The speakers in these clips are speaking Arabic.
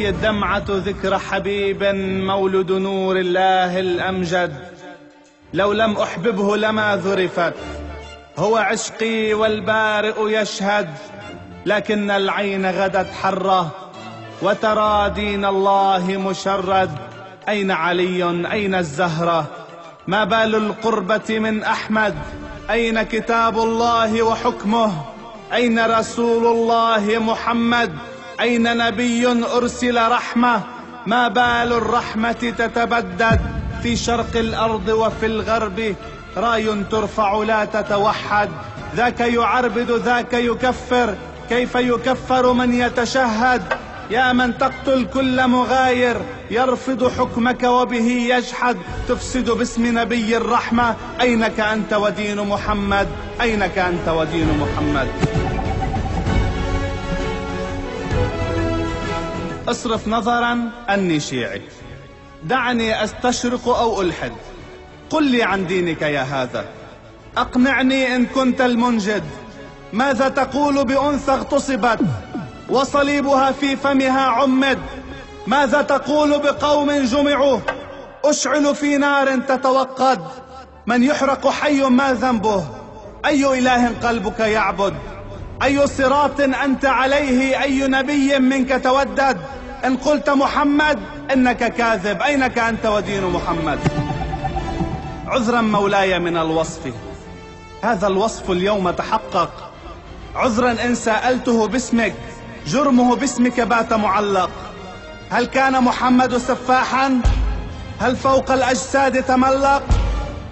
هي الدمعة ذكر حبيب مولد نور الله الأمجد، لو لم أحببه لما ذرفت، هو عشقي والبارئ يشهد، لكن العين غدت حرة وترى دين الله مشرد. أين علي أين الزهرة؟ ما بال القربة من أحمد؟ أين كتاب الله وحكمه؟ أين رسول الله محمد؟ أين نبي أرسل رحمة؟ ما بال الرحمة تتبدد في شرق الأرض وفي الغرب؟ راي ترفع لا تتوحد، ذاك يعربد ذاك يكفر، كيف يكفر من يتشهد؟ يا من تقتل كل مغاير يرفض حكمك وبه يجحد، تفسد باسم نبي الرحمة. أينك أنت ودين محمد؟ أينك أنت ودين محمد؟ اصرف نظرا أني شيعي، دعني أستشرق أو ألحد، قل لي عن دينك يا هذا، أقنعني إن كنت المنجد. ماذا تقول بأنثى اغتصبت وصليبها في فمها عمد؟ ماذا تقول بقوم جمعوا أشعلوا في نار تتوقد؟ من يحرق حي ما ذنبه؟ أي إله قلبك يعبد؟ أي صراط أنت عليه؟ أي نبي منك تودد؟ إن قلت محمد إنك كاذب، أينك أنت ودين محمد؟ عذرا مولاي من الوصف، هذا الوصف اليوم تحقق. عذرا إن سألته باسمك، جرمه باسمك بات معلق. هل كان محمد سفاحا؟ هل فوق الأجساد تملق؟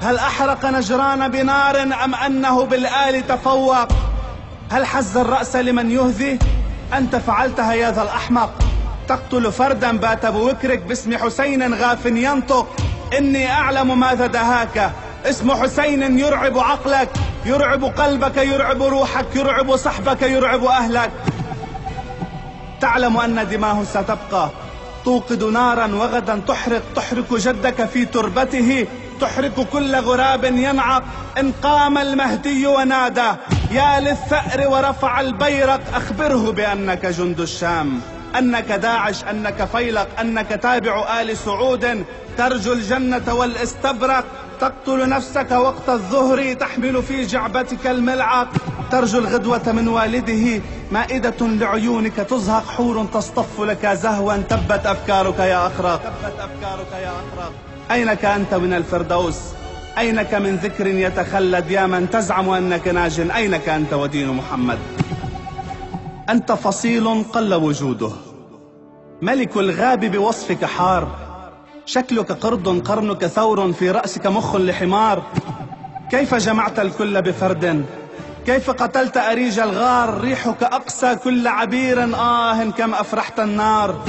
هل أحرق نجران بنار أم أنه بالآل تفوق؟ هل حز الرأس لمن يهذي؟ أنت فعلتها يا ذا الأحمق، تقتل فردا بات بوكرك باسم حسين غاف ينطق. إني أعلم ماذا دهاك، اسم حسين يرعب عقلك، يرعب قلبك، يرعب روحك، يرعب صحبك، يرعب أهلك. تعلم أن دماه ستبقى توقد نارا، وغدا تحرق جدك في تربته، تحرق كل غراب ينعق. إن قام المهدي ونادى يا للثأر ورفع البيرق، أخبره بأنك جند الشام، أنك داعش، أنك فيلق، أنك تابع آل سعود، ترجو الجنة والاستبرق. تقتل نفسك وقت الظهر، تحمل في جعبتك الملعق، ترجو الغدوة من والده، مائدة لعيونك تزهق، حور تصطف لك زهوا، تبت أفكارك يا أخرق، تبت أفكارك يا أخرق. أينك أنت من الفردوس؟ أينك من ذكر يتخلد يا من تزعم أنك ناج؟ أينك أنت ودين محمد؟ أنت فصيل قل وجوده، ملك الغاب بوصفك حار، شكلك قرد قرنك ثور، في رأسك مخ لحمار. كيف جمعت الكل بفرد؟ كيف قتلت أريج الغار؟ ريحك أقسى كل عبير، كم أفرحت النار.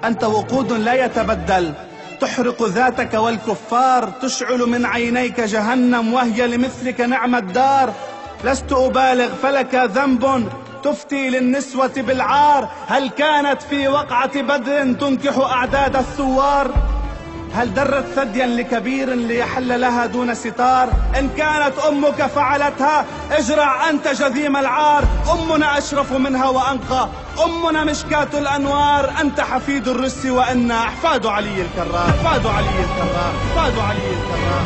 أنت وقود لا يتبدل، تحرق ذاتك والكفار، تشعل من عينيك جهنم، وهي لمثلك نعم الدار. لست أبالغ فلك ذنب، تفتي للنسوة بالعار. هل كانت في وقعة بدر تنكح أعداد الثوار؟ هل درت ثديا لكبير ليحل لها دون ستار؟ إن كانت أمك فعلتها اجرع أنت جذيم العار. أمنا أشرف منها وأنقى، أمنا مشكاة الأنوار. أنت حفيد الرس وإنا أحفاد علي الكرار، أحفاد علي الكرار، أحفاد علي الكرار.